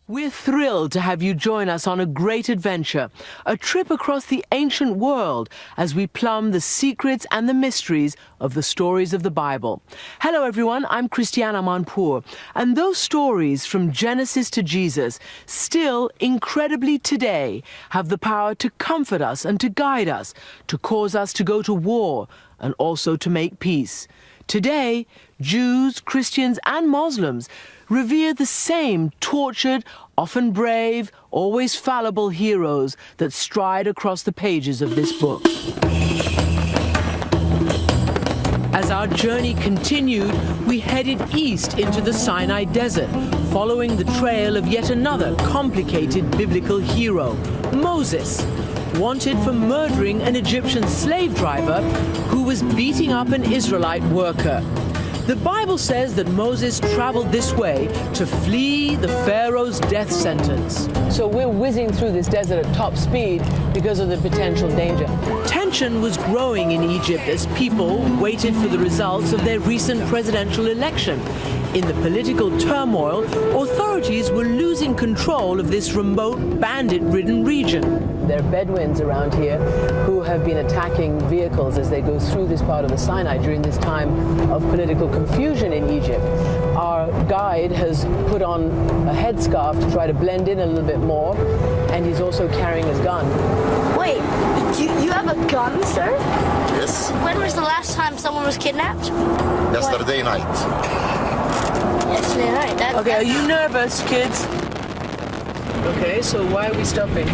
We're thrilled to have you join us on a great adventure, a trip across the ancient world as we plumb the secrets and the mysteries of the stories of the Bible. Hello everyone, I'm Christiane Amanpour, and those stories from Genesis to Jesus still incredibly today have the power to comfort us and to guide us, to cause us to go to war and also to make peace. Today, Jews, Christians and Muslims revere the same tortured, often brave, always fallible heroes that stride across the pages of this book. As our journey continued, we headed east into the Sinai Desert, following the trail of yet another complicated biblical hero, Moses, wanted for murdering an Egyptian slave driver who was beating up an Israelite worker. The Bible says that Moses traveled this way to flee the Pharaoh's death sentence. So we're whizzing through this desert at top speed because of the potential danger. Tension was growing in Egypt as people waited for the results of their recent presidential election. In the political turmoil, authorities were losing control of this remote, bandit-ridden region. There are Bedouins around here who have been attacking vehicles as they go through this part of the Sinai during this time of political confusion in Egypt. Our guide has put on a headscarf to try to blend in a little bit more, and he's also carrying his gun. Wait, you have a gun, sir? Yes. When was the last time someone was kidnapped? Yesterday night. Yesterday night. Okay, are you nervous, kids? Okay, so why are we stopping?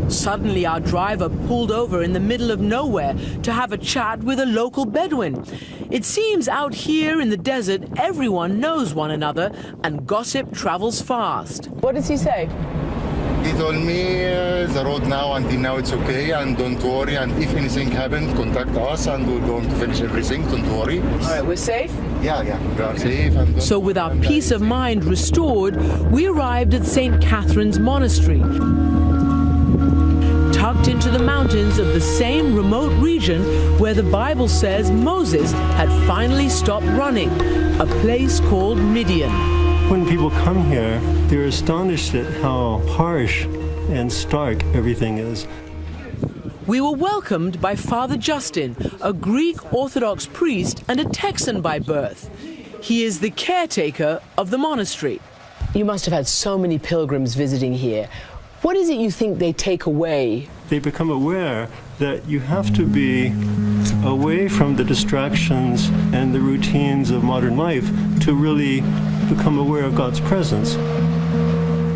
Suddenly, our driver pulled over in the middle of nowhere to have a chat with a local Bedouin. It seems out here in the desert, everyone knows one another and gossip travels fast. What does he say? He told me the road now, until now it's okay, and don't worry, and if anything happened, contact us and we're going to finish everything, don't worry. All right, we're safe? Yeah, we are safe. And so with our peace of mind restored, we arrived at St. Catherine's Monastery, tucked into the mountains of the same remote region where the Bible says Moses had finally stopped running, a place called Midian. When people come here, they're astonished at how harsh and stark everything is. We were welcomed by Father Justin, a Greek Orthodox priest and a Texan by birth. He is the caretaker of the monastery. You must have had so many pilgrims visiting here. What is it you think they take away? They become aware that you have to be away from the distractions and the routines of modern life to really become aware of God's presence.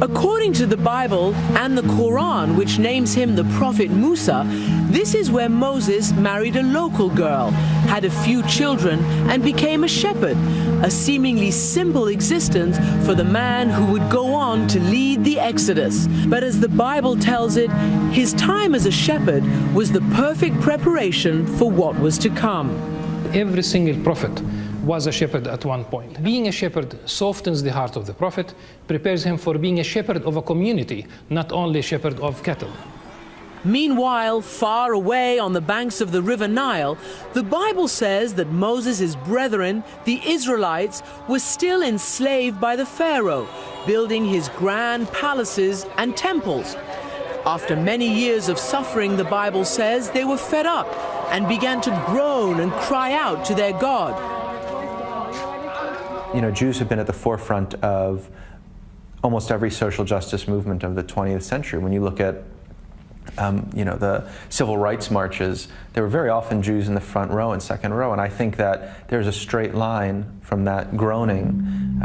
According to the Bible and the Quran, which names him the prophet Musa, this is where Moses married a local girl, had a few children, and became a shepherd, a seemingly simple existence for the man who would go on to lead the Exodus. But as the Bible tells it, his time as a shepherd was the perfect preparation for what was to come. Every single prophet was a shepherd at one point. Being a shepherd softens the heart of the prophet, prepares him for being a shepherd of a community, not only a shepherd of cattle. Meanwhile, far away on the banks of the River Nile, the Bible says that Moses' brethren, the Israelites, were still enslaved by the Pharaoh, building his grand palaces and temples. After many years of suffering, the Bible says, they were fed up and began to groan and cry out to their God. You know, Jews have been at the forefront of almost every social justice movement of the 20th century. When you look at the civil rights marches, there were very often Jews in the front row and second row, and I think that there's a straight line from that groaning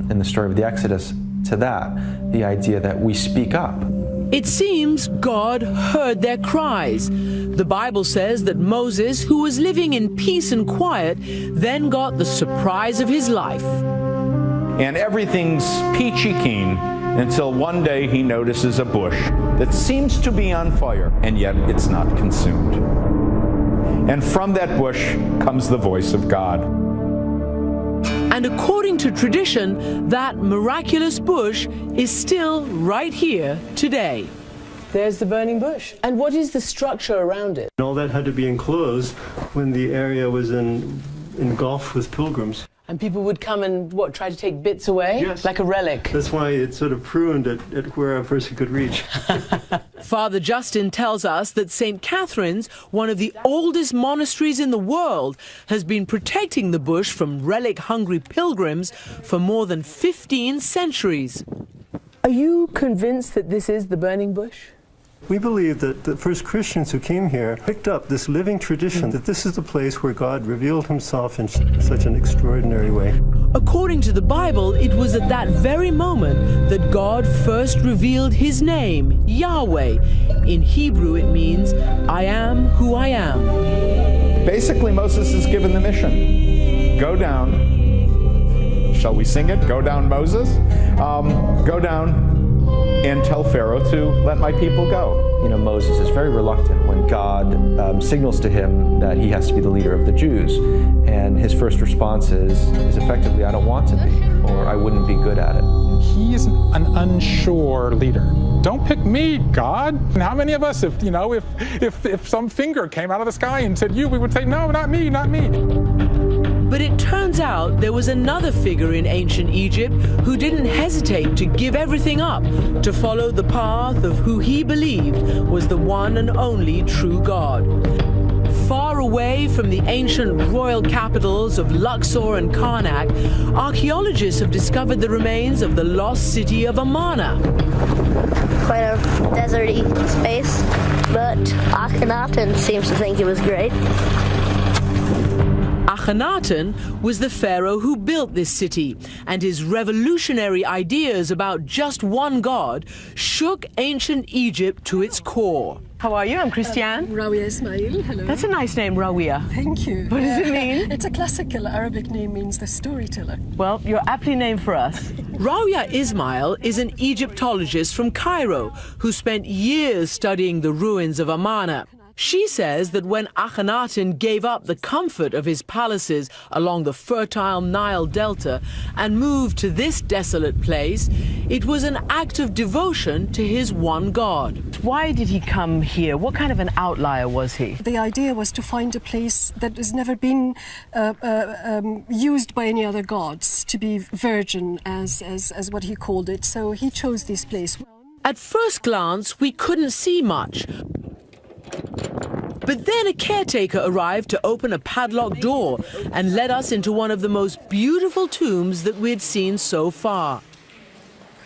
in the story of the Exodus to that, the idea that we speak up. It seems God heard their cries. The Bible says that Moses, who was living in peace and quiet, then got the surprise of his life. And everything's peachy keen until one day he notices a bush that seems to be on fire, and yet it's not consumed. And from that bush comes the voice of God. And according to tradition, that miraculous bush is still right here today. There's the burning bush. And what is the structure around it? And all that had to be enclosed when the area was engulfed with pilgrims. And people would come and, what, try to take bits away? Yes. Like a relic? That's why it's sort of pruned at where a person could reach. Father Justin tells us that St. Catherine's, one of the oldest monasteries in the world, has been protecting the bush from relic-hungry pilgrims for more than 15 centuries. Are you convinced that this is the burning bush? We believe that the first Christians who came here picked up this living tradition, that this is the place where God revealed himself in such an extraordinary way. According to the Bible, it was at that very moment that God first revealed his name, Yahweh. In Hebrew it means, I am who I am. Basically, Moses is given the mission. Go down. Shall we sing it? Go down, Moses. Go down and tell Pharaoh to let my people go. You know, Moses is very reluctant when God signals to him that he has to be the leader of the Jews. And his first response is effectively, I don't want to be, or I wouldn't be good at it. He is an unsure leader. Don't pick me, God. And how many of us, if some finger came out of the sky and said you, we would say, no, not me, not me. But it turns out there was another figure in ancient Egypt who didn't hesitate to give everything up to follow the path of who he believed was the one and only true God. Far away from the ancient royal capitals of Luxor and Karnak, archaeologists have discovered the remains of the lost city of Amarna. Quite a deserty space, but Akhenaten seems to think it was great. Akhenaten was the pharaoh who built this city, and his revolutionary ideas about just one God shook ancient Egypt to its core. How are you? I'm Christiane. Rawia Ismail, hello. That's a nice name, Rawia. Thank you. What does it mean? It's a classical Arabic name, means the storyteller. Well, you're aptly named for us. Rawia Ismail is an Egyptologist from Cairo who spent years studying the ruins of Amarna. She says that when Akhenaten gave up the comfort of his palaces along the fertile Nile Delta and moved to this desolate place, it was an act of devotion to his one God. Why did he come here? What kind of an outlier was he? The idea was to find a place that has never been used by any other gods, to be virgin, as what he called it. So he chose this place. At first glance, we couldn't see much. But then a caretaker arrived to open a padlocked door and led us into one of the most beautiful tombs that we'd seen so far.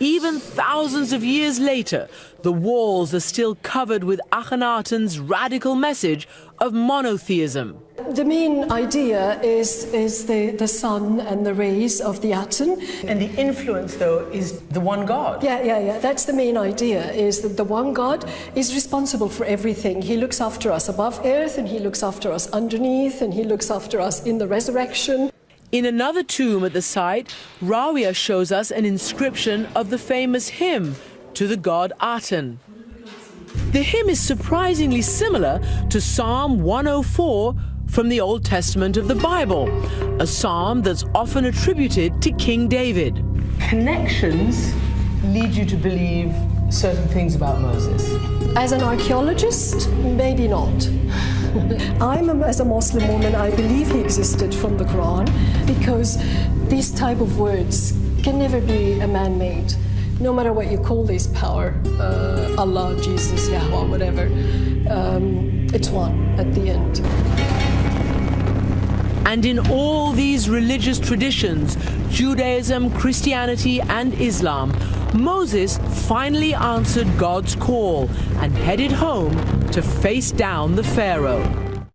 Even thousands of years later, the walls are still covered with Akhenaten's radical message of monotheism. The main idea is the sun and the rays of the atom. And the influence, though, is the one God. Yeah. That's the main idea, is that the one God is responsible for everything. He looks after us above earth, and he looks after us underneath, and he looks after us in the resurrection. In another tomb at the site, Rawia shows us an inscription of the famous hymn to the god Aten. The hymn is surprisingly similar to Psalm 104 from the Old Testament of the Bible, a psalm that's often attributed to King David. Connections lead you to believe certain things about Moses. As an archaeologist, maybe not. As a Muslim woman, I believe he existed from the Quran, because these type of words can never be a man-made. No matter what you call this power, Allah, Jesus, Yahweh, whatever, it's one at the end. And in all these religious traditions, Judaism, Christianity, and Islam, Moses finally answered God's call and headed home to face down the Pharaoh.